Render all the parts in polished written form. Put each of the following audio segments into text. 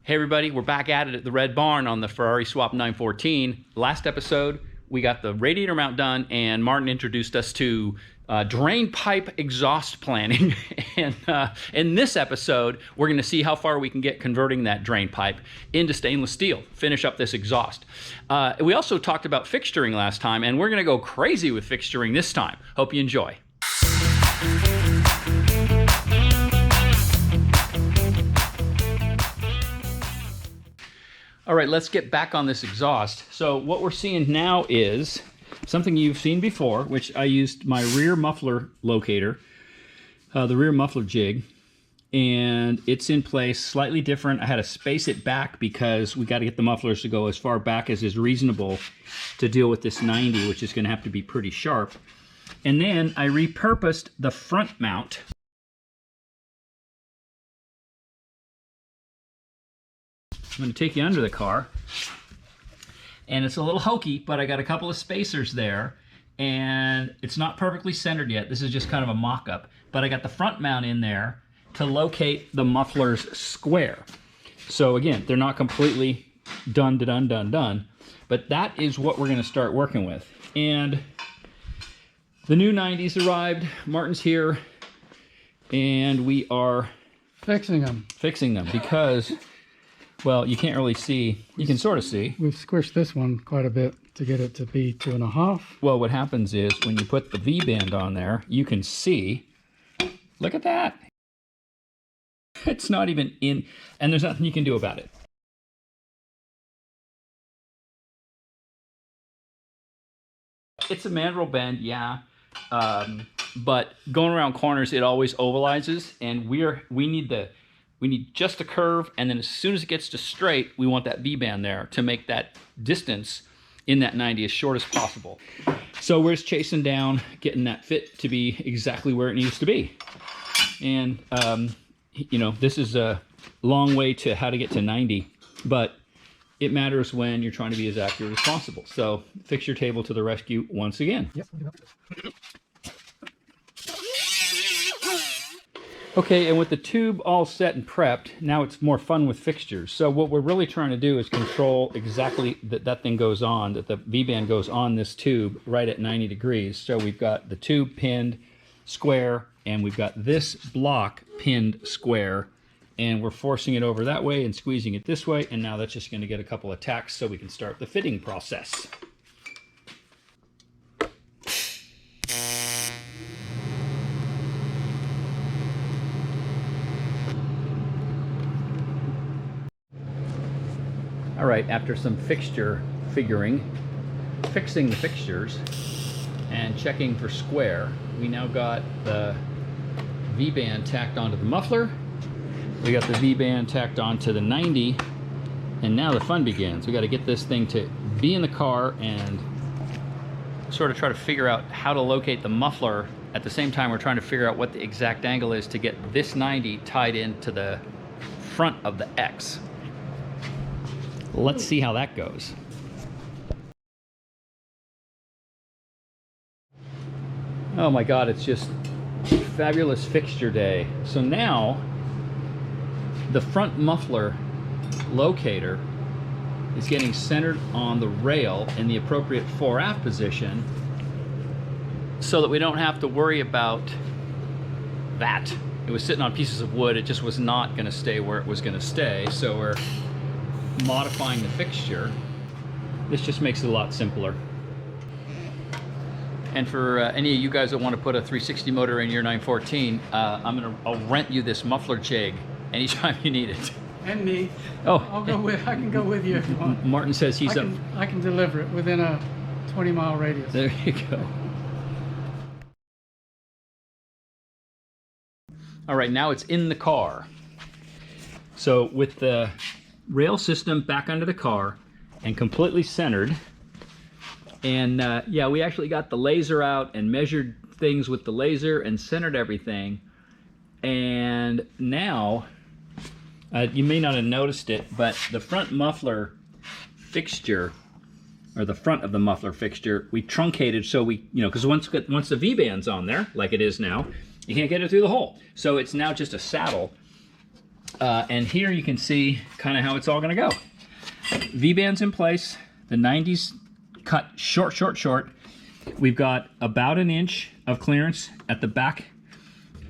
Hey everybody, we're back at it at the Red Barn on the Ferrari-swapped 914. Last episode, we got the radiator mount done and Martin introduced us to drain pipe exhaust planning. And in this episode, we're gonna see how far we can get converting that drain pipe into stainless steel, finish up this exhaust. We also talked about fixturing last time, and we're gonna go crazy with fixturing this time. Hope you enjoy. All right, let's get back on this exhaust. So what we're seeing now is something you've seen before, which I used my rear muffler locator, the rear muffler jig, and it's in place slightly different. I had to space it back because we got to get the mufflers to go as far back as is reasonable to deal with this 90, which is going to have to be pretty sharp. And then I repurposed the front mount. I'm going to take you under the car, and it's a little hokey, but I got a couple of spacers there, and it's not perfectly centered yet. This is just kind of a mock-up, but I got the front mount in there to locate the mufflers square. So again, they're not completely done, but that is what we're going to start working with. And the new 90s arrived. Martin's here, and we are fixing them because, well, you can't really see. You can sort of see. We've squished this one quite a bit to get it to be 2.5. Well, what happens is when you put the V-band on there, you can see, look at that. It's not even in, and there's nothing you can do about it. It's a mandrel bend, yeah, but going around corners, it always ovalizes, and we need just a curve, and then as soon as it gets to straight, we want that V-band there to make that distance in that 90 as short as possible. So we're just chasing down, getting that fit to be exactly where it needs to be. And, you know, this is a long way to how to get to 90, but it matters when you're trying to be as accurate as possible. So fixture table to the rescue once again. Yep. Okay, and with the tube all set and prepped, now it's more fun with fixtures. So what we're really trying to do is control exactly that thing goes on, that the V-band goes on this tube right at 90 degrees. So we've got the tube pinned square, and we've got this block pinned square, and we're forcing it over that way and squeezing it this way, and now that's just going to get a couple of tacks so we can start the fitting process. All right, after some fixture fixing the fixtures and checking for square, we now got the V-band tacked onto the muffler. We got the V-band tacked onto the 90, and now the fun begins. We got to get this thing to be in the car and sort of try to figure out how to locate the muffler. At the same time, we're trying to figure out what the exact angle is to get this 90 tied into the front of the X. Let's see how that goes. Oh my God, it's just fabulous fixture day. So now the front muffler locator is getting centered on the rail in the appropriate fore-aft position so that we don't have to worry about that. It was sitting on pieces of wood. It just was not going to stay where it was going to stay. So we're modifying the fixture. This just makes it a lot simpler. And for any of you guys that want to put a 360 motor in your 914, I'll rent you this muffler jig anytime you need it. And me. Oh, I can go with you if you want. Martin says he's up. I can deliver it within a 20-mile radius. There you go. All right, now it's in the car. So with the rail system back under the car and completely centered, and yeah, we actually got the laser out and measured things with the laser and centered everything. And now, you may not have noticed it, but the front muffler fixture, or the front of the muffler fixture, we truncated so we, you know, because once the V-band's on there, like it is now, you can't get it through the hole. So it's now just a saddle And here you can see kind of how it's all going to go. V-bands in place, the 90s cut short, short, short. We've got about an inch of clearance at the back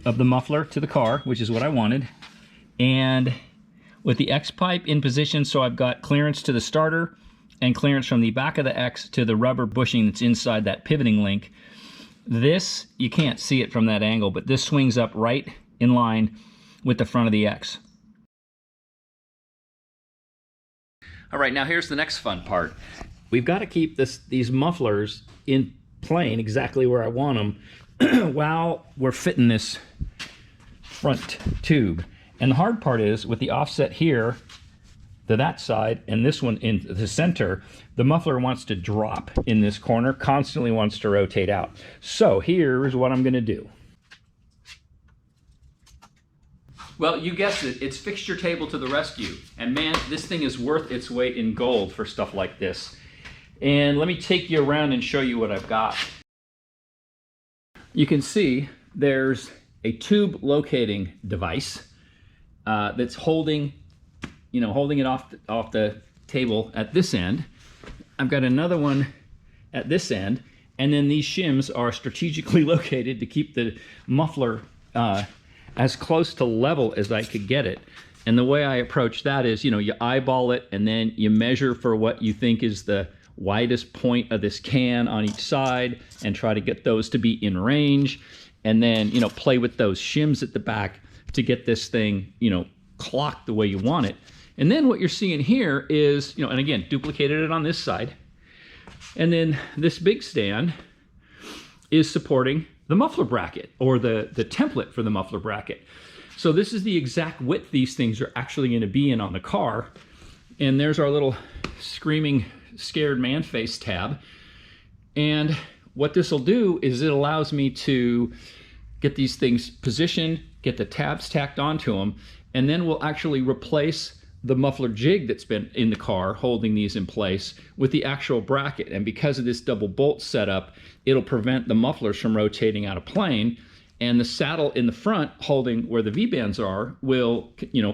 of the muffler to the car, which is what I wanted. And with the X pipe in position, so I've got clearance to the starter and clearance from the back of the X to the rubber bushing that's inside that pivoting link. This, you can't see it from that angle, but this swings up right in line with the front of the X. All right, now here's the next fun part. We've got to keep these mufflers in plane exactly where I want them while we're fitting this front tube. And the hard part is with the offset here to that side and this one in the center, the muffler wants to drop in this corner, constantly wants to rotate out. So here's what I'm going to do. Well, you guessed it, it's fixture table to the rescue. And man, this thing is worth its weight in gold for stuff like this. And let me take you around and show you what I've got. You can see there's a tube locating device that's holding it off the table at this end. I've got another one at this end, and then these shims are strategically located to keep the muffler as close to level as I could get it. And the way I approach that is, you eyeball it and then you measure for what you think is the widest point of this can on each side and try to get those to be in range. And then, play with those shims at the back to get this thing, clocked the way you want it. And then what you're seeing here is, and again, duplicated it on this side. And then this big stand is supporting the muffler bracket, or the template for the muffler bracket. So this is the exact width these things are actually going to be in on the car. And there's our little screaming scared man face tab. And what this will do is it allows me to get these things positioned, get the tabs tacked onto them, and then we'll actually replace the muffler jig that's been in the car holding these in place with the actual bracket. And because of this double bolt setup, it'll prevent the mufflers from rotating out of plane, and the saddle in the front holding where the V-bands are will,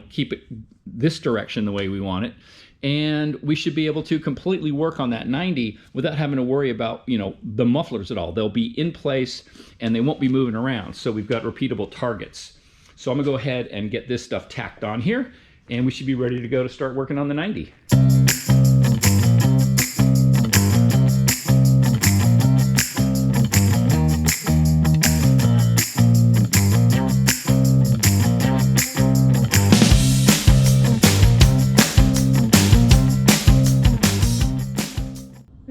keep it this direction the way we want it. And we should be able to completely work on that 90 without having to worry about, the mufflers at all. They'll be in place and they won't be moving around. So we've got repeatable targets. So I'm gonna go ahead and get this stuff tacked on here, and we should be ready to go to start working on the 90.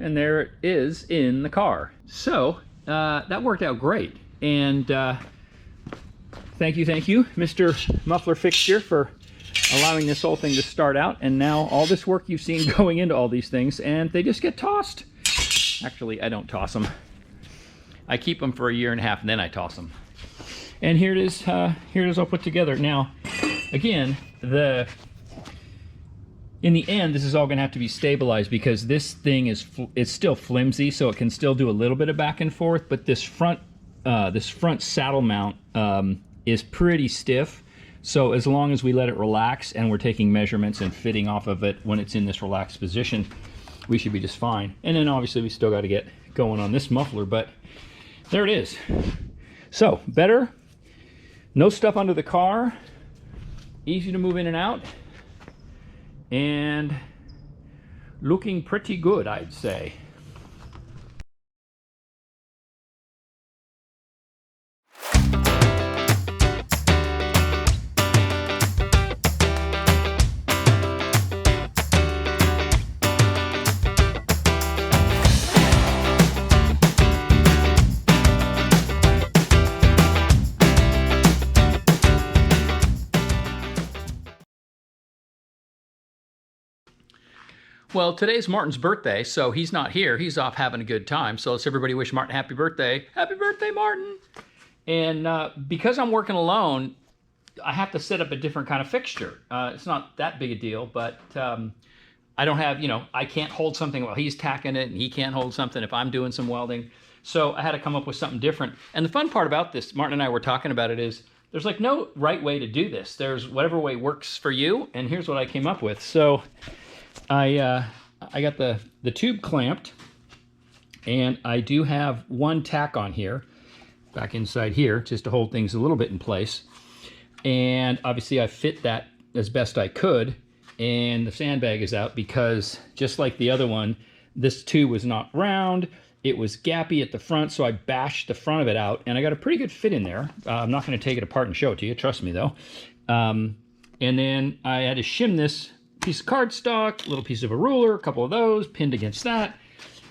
And there it is in the car. So that worked out great. And thank you, Mr. Muffler Fixture, for allowing this whole thing to start out. And now all this work you've seen going into all these things, and they just get tossed. Actually, I don't toss them. I keep them for a year and a half and then I toss them. And here it is all put together. Now, again, in the end, this is all going to have to be stabilized because this thing is still flimsy, so it can still do a little bit of back and forth. But this front saddle mount is pretty stiff. So as long as we let it relax and we're taking measurements and fitting off of it when it's in this relaxed position, we should be just fine. And then obviously we still got to get going on this muffler, but there it is. So better, no stuff under the car, easy to move in and out, and looking pretty good, I'd say. Well, today's Martin's birthday, so he's not here. He's off having a good time. So let's everybody wish Martin happy birthday. Happy birthday, Martin! And because I'm working alone, I have to set up a different kind of fixture. It's not that big a deal, but I don't have, I can't hold something while he's tacking it, and he can't hold something if I'm doing some welding. So I had to come up with something different. And the fun part about this, Martin and I were talking about it, is there's like no right way to do this. There's whatever way works for you, and here's what I came up with. So I got the tube clamped, and I do have one tack on here, back inside here, just to hold things a little bit in place. And obviously I fit that as best I could, and the sandbag is out because just like the other one, this tube was not round. It was gappy at the front, so I bashed the front of it out, and I got a pretty good fit in there. I'm not going to take it apart and show it to you, trust me though. And then I had to shim this piece of cardstock, a little piece of a ruler, a couple of those, pinned against that.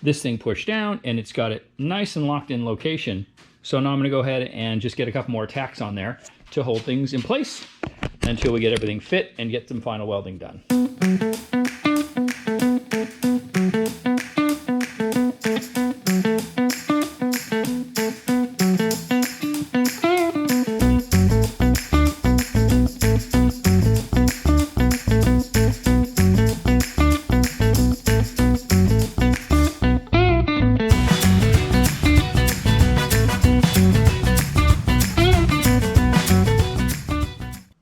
This thing pushed down, and it's got it nice and locked in location. So now I'm going to go ahead and just get a couple more tacks on there to hold things in place until we get everything fit and get some final welding done.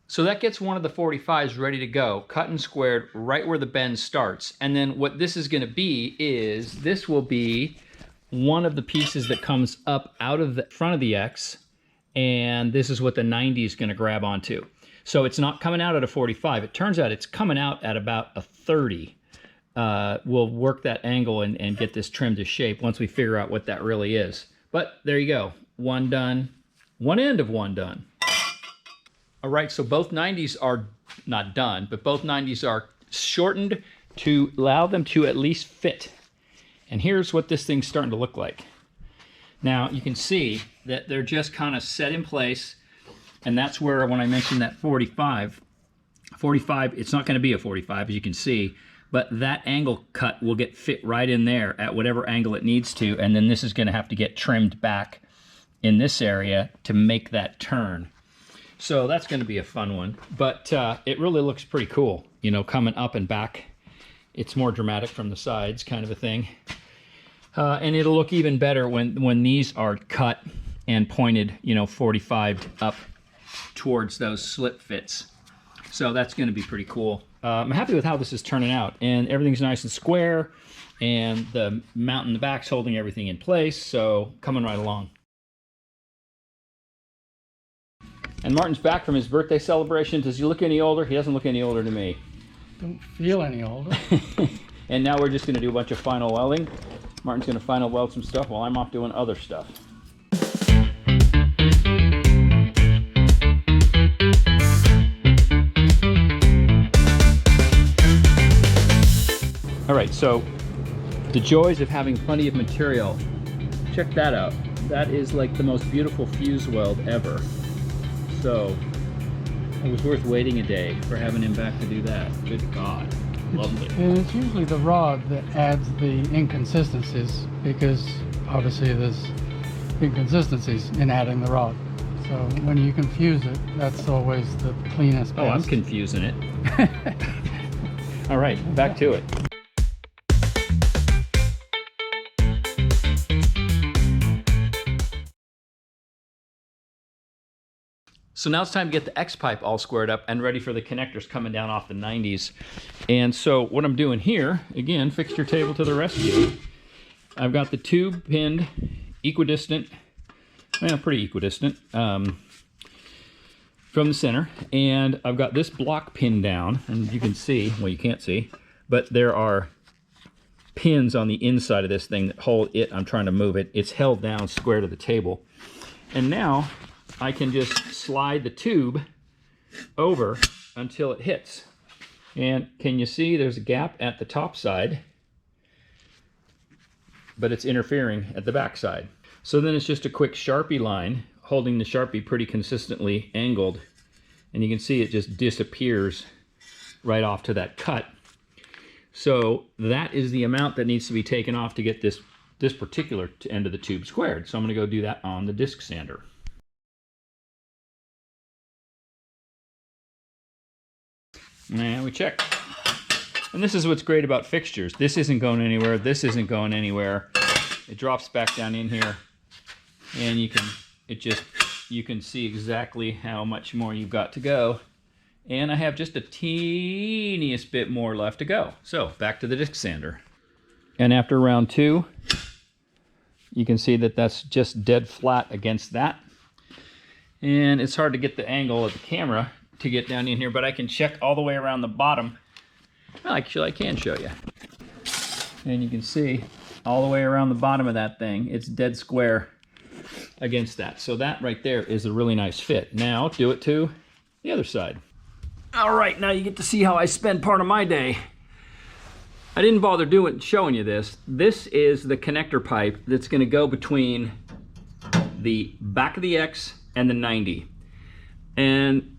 So that gets one of the 45s ready to go, cut and squared right where the bend starts. And then what this is going to be is, this will be one of the pieces that comes up out of the front of the X, and this is what the 90 is going to grab onto. So it's not coming out at a 45. It turns out it's coming out at about a 30. We'll work that angle and get this trimmed to shape once we figure out what that really is. But there you go. One done. One end of one done. All right, so both 90s are not done, but both 90s are shortened to allow them to at least fit. And here's what this thing's starting to look like. Now, you can see that they're just kind of set in place, and that's where, when I mentioned that 45, it's not going to be a 45, as you can see, but that angle cut will get fit right in there at whatever angle it needs to, and then this is going to have to get trimmed back in this area to make that turn. So that's going to be a fun one, but it really looks pretty cool, you know, coming up and back. It's more dramatic from the sides, kind of a thing. And it'll look even better when these are cut and pointed, you know, 45 up towards those slip fits. So that's going to be pretty cool. I'm happy with how this is turning out, and everything's nice and square, and the mount in the back's holding everything in place, so coming right along. And Martin's back from his birthday celebration. Does he look any older? He doesn't look any older to me. Don't feel any older. And now we're just going to do a bunch of final welding. Martin's going to final weld some stuff while I'm off doing other stuff. All right, so the joys of having plenty of material. Check that out. That is like the most beautiful fuse weld ever. So it was worth waiting a day for having him back to do that. Good God. Lovely. And it's usually the rod that adds the inconsistencies, because obviously there's inconsistencies in adding the rod. So when you confuse it, that's always the cleanest pass. Oh, I'm confusing it. All right, back to it. So now it's time to get the X-pipe all squared up and ready for the connectors coming down off the 90s. And so what I'm doing here, again, fixture table to the rescue. I've got the tube pinned equidistant, well, pretty equidistant, from the center. And I've got this block pinned down, and you can see, well, you can't see, but there are pins on the inside of this thing that hold it. I'm trying to move it. It's held down square to the table. And now I can just slide the tube over until it hits. And can you see there's a gap at the top side, but it's interfering at the back side. So then it's just a quick Sharpie line, holding the Sharpie pretty consistently angled, and you can see it just disappears right off to that cut. So that is the amount that needs to be taken off to get this particular end of the tube squared. So I'm going to go do that on the disc sander. And we check. And this is what's great about fixtures. This isn't going anywhere. This isn't going anywhere. It drops back down in here, and it just you can see exactly how much more you've got to go. And I have just a teeniest bit more left to go. So back to the disc sander. And after round 2, you can see that that's just dead flat against that. And it's hard to get the angle of the camera to get down in here, but I can check all the way around the bottom. Well, actually, I can show you. And you can see all the way around the bottom of that thing, it's dead square against that. So that right there is a really nice fit. Now do it to the other side. All right, now you get to see how I spend part of my day. I didn't bother showing you this. This is the connector pipe that's gonna go between the back of the X and the 90. And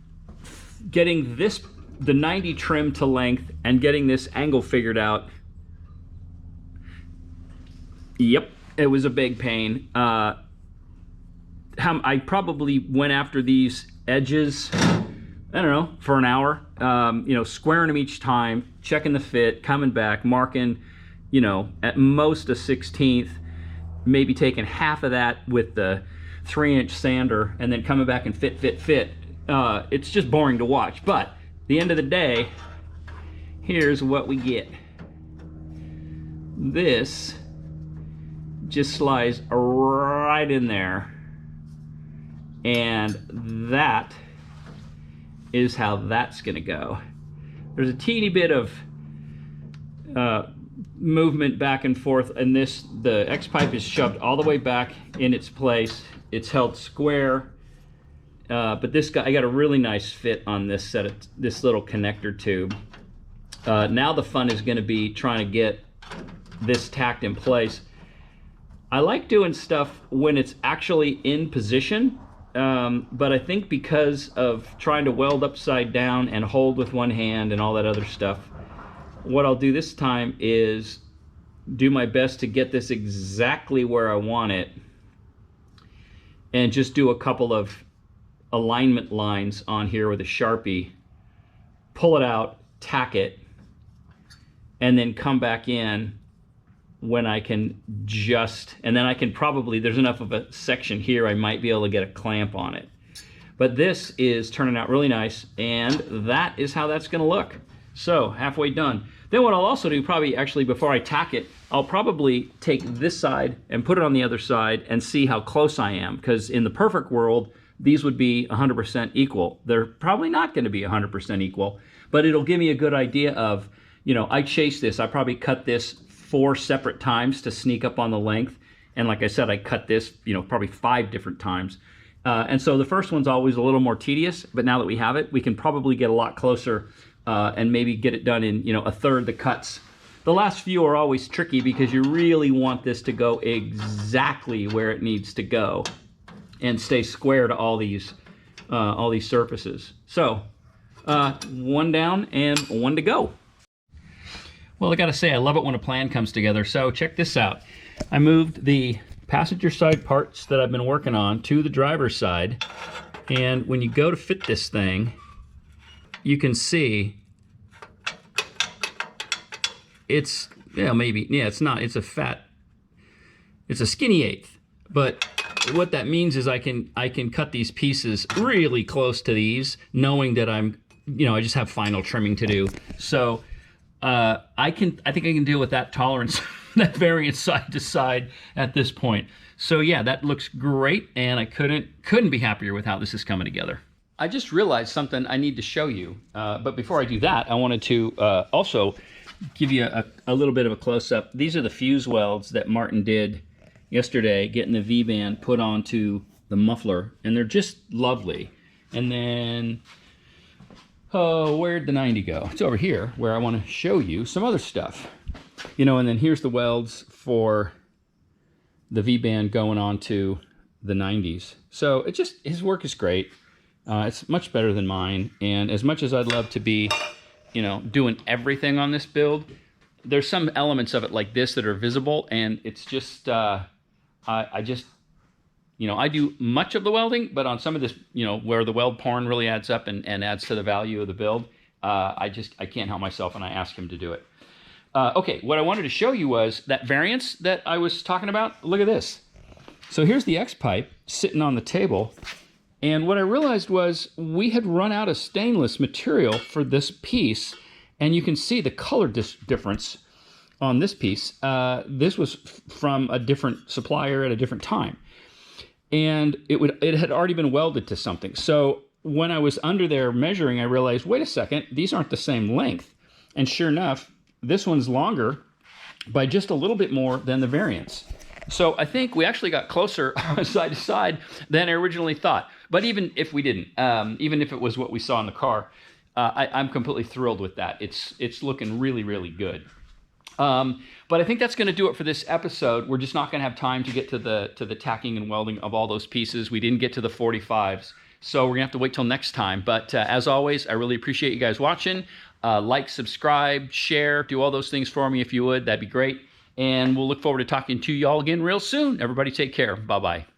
getting the 90 trimmed to length and getting this angle figured out, yep, it was a big pain. I probably went after these edges, I don't know, for an hour, you know, squaring them each time, checking the fit, coming back, marking, you know, at most a 1/16, maybe taking half of that with the 3-inch sander, and then coming back and fit. It's just boring to watch, but at the end of the day, here's what we get. This just slides right in there, and that is how that's gonna go. There's a teeny bit of movement back and forth, and the X pipe is shoved all the way back in its place. It's held square, but I got a really nice fit on this this little connector tube. Now the fun is gonna be trying to get this tacked in place. I like doing stuff when it's actually in position, but I think because of trying to weld upside down and hold with one hand and all that other stuff, what I'll do this time is do my best to get this exactly where I want it, and just do a couple of alignment lines on here with a Sharpie, pull it out, tack it, and then come back in when I can and then I can probably, there's enough of a section here I might be able to get a clamp on it. But this is turning out really nice, and that is how that's gonna look. So halfway done. Then what I'll also do, probably actually before I tack it, I'll probably take this side and put it on the other side and see how close I am, because in the perfect world, these would be 100% equal. They're probably not gonna be 100% equal, but it'll give me a good idea of, you know, I chased this, I probably cut this 4 separate times to sneak up on the length. And like I said, I cut this, you know, probably 5 different times. And so the first one's always a little more tedious, but now that we have it, we can probably get a lot closer and maybe get it done in, you know, 1/3 the cuts. The last few are always tricky because you really want this to go exactly where it needs to go and stay square to all these surfaces. So one down and one to go. Well, I gotta say, I love it when a plan comes together. So check this out. I moved the passenger side parts that I've been working on to the driver's side. And when you go to fit this thing, you can see it's, yeah, maybe, yeah, it's not, it's a skinny 1/8. But what that means is I can cut these pieces really close to these, knowing that I'm, you know, I just have final trimming to do. So I think I can deal with that tolerance, that variance side to side at this point. So yeah, that looks great, and I couldn't be happier with how this is coming together. I just realized something I need to show you, but before I do that, I wanted to also give you a little bit of a close-up. These are the fuse welds that Martin did yesterday, getting the V-band put onto the muffler, and they're just lovely. And then, oh, where'd the 90 go? It's over here, where I want to show you some other stuff. You know, and then here's the welds for the V-band going onto the 90s. So it just, his work is great. It's much better than mine, and as much as I'd love to be, you know, doing everything on this build, there's some elements of it like this that are visible, and it's just, I just, you know, I do much of the welding, but on some of this, you know, where the weld porn really adds up and adds to the value of the build, I can't help myself, and I ask him to do it. Okay, what I wanted to show you was that variance that I was talking about. Look at this. So here's the X pipe sitting on the table, And what I realized was we had run out of stainless material for this piece, and you can see the color difference on this piece. This was from a different supplier at a different time, and it had already been welded to something. So when I was under there measuring, I realized, wait a second, these aren't the same length. And sure enough, this one's longer by just a little bit more than the variants. So I think we actually got closer side to side than I originally thought. But even if we didn't, even if it was what we saw in the car, I'm completely thrilled with that. It's looking really, really good. But I think that's going to do it for this episode. We're just not going to have time to get to the tacking and welding of all those pieces. We didn't get to the 45s, so we're going to have to wait till next time. But as always, I really appreciate you guys watching. Like, subscribe, share, do all those things for me if you would. That'd be great. And we'll look forward to talking to y'all again real soon. Everybody take care. Bye-bye.